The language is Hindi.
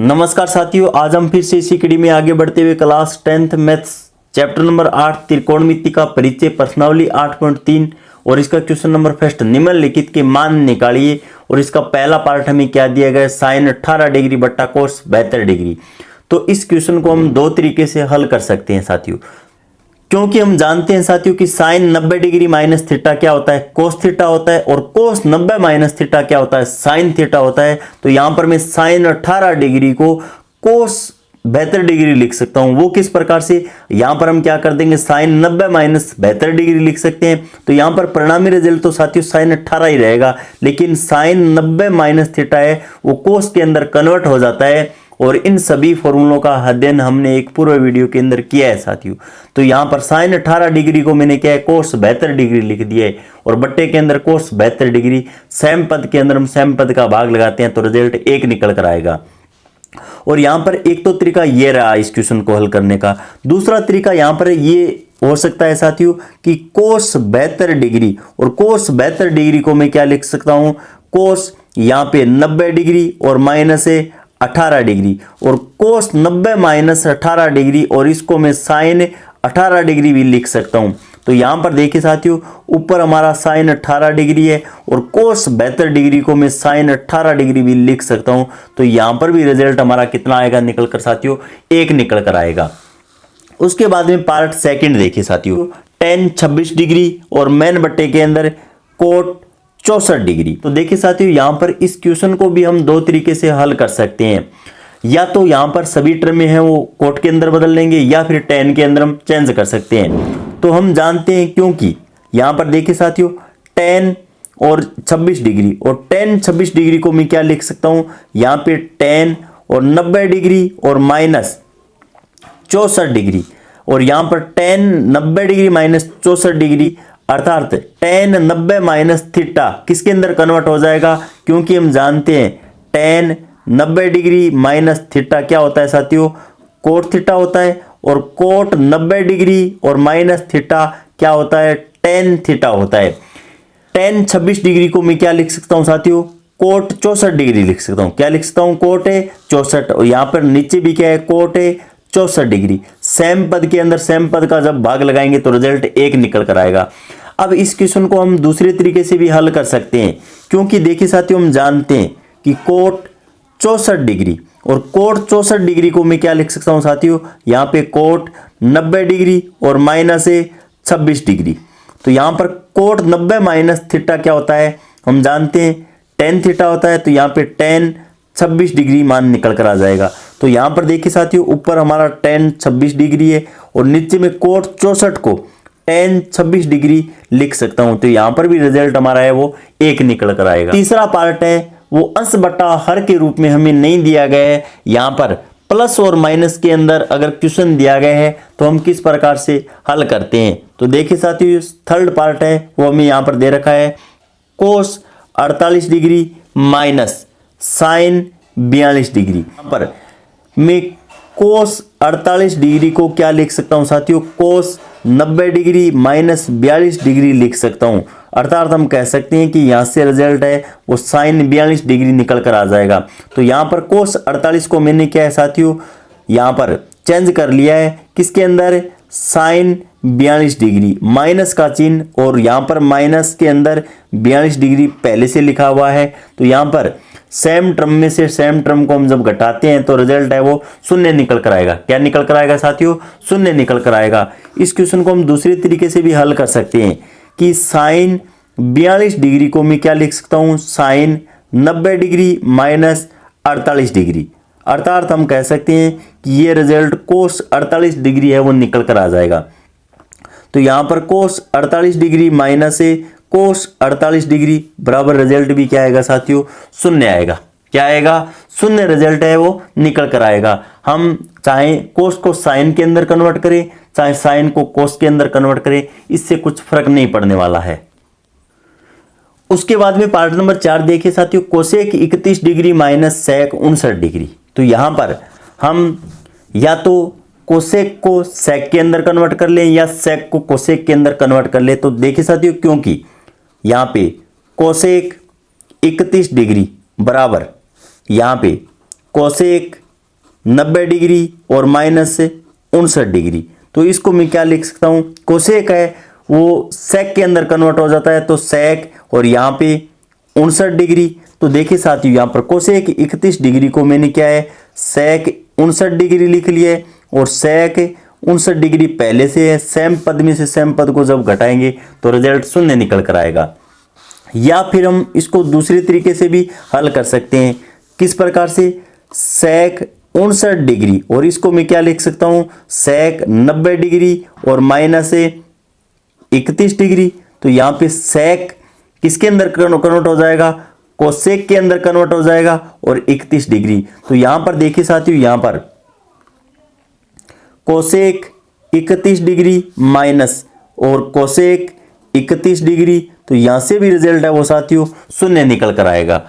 नमस्कार साथियों, आज हम फिर से इसी कड़ी में आगे बढ़ते हुए class 10th maths chapter number 8 त्रिकोणमिति का परिचय प्रश्नावली 8.3 और इसका क्वेश्चन नंबर फर्स्ट निम्नलिखित के मान निकालिए। और इसका पहला पार्ट हमें क्या दिया गया है, साइन 18 डिग्री बट्टा कोस 72 डिग्री। तो इस क्वेश्चन को हम दो तरीके से हल कर सकते हैं साथियों, क्योंकि हम जानते हैं साथियों कि साइन 90 डिग्री माइनस थीटा क्या होता है, कोस थीटा होता है, और कोस 90 माइनस थीटा क्या होता है, साइन थीटा होता है। तो यहां पर मैं साइन 18 डिग्री को कोस 72 डिग्री लिख सकता हूं। वो किस प्रकार से, यहां पर हम क्या कर देंगे, साइन 90 माइनस 72 डिग्री लिख सकते हैं। तो यहां पर परिणामी रिजल्ट तो साथियों साइन 18 ही रहेगा, लेकिन साइन 90 माइनस थीटा है वो कोस के अंदर कन्वर्ट हो जाता है। और इन सभी फॉर्मूलों का अध्ययन हमने एक पूर्व वीडियो के अंदर किया है साथियों। तो यहाँ पर साइन 18 डिग्री को मैंने क्या है, कोस 72 डिग्री लिख दिया है, और बट्टे के अंदर कोस 72 डिग्री, सेम पद के अंदर हम सेम पद का भाग लगाते हैं तो रिजल्ट 1 निकल कर आएगा। और यहाँ पर एक तो तरीका ये रहा इस क्वेश्चन को हल करने का। दूसरा तरीका यहाँ पर ये हो सकता है साथियों कि कोस 72 डिग्री और कोस 72 डिग्री को मैं क्या लिख सकता हूँ, कोस यहाँ पे 90 डिग्री और माइनस 18 डिग्री, और कोस 90 माइनस 18 डिग्री, और इसको मैं साइन 18 डिग्री भी लिख सकता हूं। तो यहां पर देखिए साथियों, ऊपर हमारा साइन 18 डिग्री है और कोस 72 डिग्री को मैं साइन 18 डिग्री भी लिख सकता हूं। तो यहां पर भी रिजल्ट हमारा कितना आएगा निकल कर साथियों, 1 निकल कर आएगा। उसके बाद में पार्ट सेकंड देखिए साथियों, tan 26 डिग्री और मेन बट्टे के अंदर कोट 64 डिग्री। तो देखिए साथियों, यहां पर इस क्वेश्चन को भी हम दो तरीके से हल कर सकते हैं। या तो यहां पर सभी टर्म में है वो कोट के अंदर बदल लेंगे, या फिर tan के अंदर हम चेंज कर सकते हैं। तो हम जानते हैं, क्योंकि यहां पर देखिए साथियों tan और 26 डिग्री, और tan 26 डिग्री को मैं क्या लिख सकता हूं, यहां पे tan और 90 डिग्री और माइनस 64 डिग्री, और यहां पर tan 90 डिग्री माइनस 64 डिग्री अर्थात tan 90 माइनस थीटा किसके अंदर कन्वर्ट हो जाएगा, क्योंकि हम जानते हैं tan 90 डिग्री माइनस थीटा क्या होता है साथियों, कोट थीटा होता है, और कोट 90 डिग्री और माइनस थीटा क्या होता है, tan थीटा होता है। tan 26 डिग्री को मैं क्या लिख सकता हूं साथियों, कोट 64 डिग्री लिख सकता हूं। क्या लिख सकता हूं, कोट है 64, और यहां पर नीचे भी क्या है, कोट है 64 डिग्री। सेम पद के अंदर सेम पद का जब भाग लगाएंगे तो रिजल्ट 1 निकल कर आएगा। अब इस क्वेश्चन को हम दूसरे तरीके से भी हल कर सकते हैं, क्योंकि देखिए साथियों हम जानते हैं कि कोट 64 डिग्री और कोट 64 डिग्री को मैं क्या लिख सकता हूं साथियों, यहां पे कोट 90 डिग्री और माइनस 26 डिग्री। तो यहां पर कोट 90 माइनस थीटा क्या होता है, हम जानते हैं tan थीटा होता है। तो यहां पे tan 26 डिग्री मान निकल कर आ जाएगा। तो यहां पर देखिए साथियों, ऊपर हमारा tan 26 डिग्री है और नीचे में कोट 64 को tan 26 डिग्री लिख सकता हूं। तो यहां पर भी रिजल्ट हमारा है वो 1 निकल कर आएगा। तीसरा पार्ट है वो अंश बटा हर के रूप में हमें नहीं दिया गया है। यहां पर प्लस और माइनस के अंदर अगर क्वेश्चन दिया गया है तो हम किस प्रकार से हल करते हैं। तो देखिए साथियों, थर्ड पार्ट है वो हमें यहां पर दे रखा है, कोस 48 डिग्री माइनस साइन 42 डिग्री। यहां पर मैं कोस 48 डिग्री को क्या लिख सकता हूं साथियों, कोस 90 डिग्री माइनस 42 डिग्री लिख सकता हूं। अर्थात हम कह सकते हैं कि यहां से रिजल्ट है वो साइन 42 डिग्री निकल कर आ जाएगा। तो यहां पर कोस 48 को मैंने क्या है साथियों, यहां पर चेंज कर लिया है किसके अंदर, साइन 42 डिग्री, माइनस का चिन्ह, और यहां पर माइनस के अंदर 42 डिग्री पहले से लिखा हुआ है। तो यहां पर सेम टर्म में से सेम टर्म को हम जब घटाते हैं तो रिजल्ट है वो 0 निकल कर आएगा। क्या निकल कर आएगा साथियों, 0 निकल कर आएगा। इस क्वेश्चन को हम दूसरे तरीके से भी हल कर सकते हैं कि साइन 42 डिग्री को मैं क्या लिख सकता हूं, साइन 90 डिग्री माइनस 48 डिग्री। अर्थात हम कह सकते हैं कि ये रिजल्ट कोस 48 डिग्री है वो निकल कर आ जाएगा। तो यहां पर कोस 48 डिग्री माइनस कोस 48 डिग्री बराबर रिजल्ट भी क्या आएगा साथियों, 0 आएगा। क्या आएगा, 0 रिजल्ट है वो निकल कर आएगा। हम चाहे कोस को साइन के अंदर कन्वर्ट करें, चाहे साइन को कोस के अंदर कन्वर्ट करें, इससे कुछ फर्क नहीं पड़ने वाला है। उसके बाद में पार्ट नंबर 4 देखिए साथियों, cosec 31 degree minus sec 59 degree. तो यहां पर हम या तो कोसेक को सेक के अंदर कन्वर्ट कर लें या सेक को कोसेक के अंदर कन्वर्ट कर ले। तो देखिए साथियों, क्योंकि यहां पे कोसेक 31 डिग्री बराबर यहां पे कोसेक 90 डिग्री और माइनस 59 डिग्री। तो इसको मैं क्या लिख सकता हूँ, कोसेक है वो सेक के अंदर कन्वर्ट हो जाता है, तो सेक और यहाँ पे 59 डिग्री। तो देखिए साथियों यहाँ पर कोसेक 31 डिग्री को मैंने क्या है सेक 59 डिग्री लिख लिया है, और सेक 59 डिग्री पहले से है, सेम पद में से सेम पद को जब घटाएंगे तो रिजल्ट शून्य निकल कर आएगा। या फिर हम इसको दूसरे तरीके से भी हल कर सकते हैं। किस प्रकार से, सेक 59 डिग्री और इसको मैं क्या लिख सकता हूं सेक 90 डिग्री और माइनस 31 डिग्री। तो यहां पे सेक किसके अंदर कन्वर्ट हो जाएगा, कोसेक के अंदर कन्वर्ट हो जाएगा और 31 डिग्री। तो यहां पर देखिए साथियों, यहां पर कोसेक 31 डिग्री माइनस और कोसेक 31 डिग्री, तो यहां से भी रिजल्ट है वो साथियों शून्य निकल कर आएगा।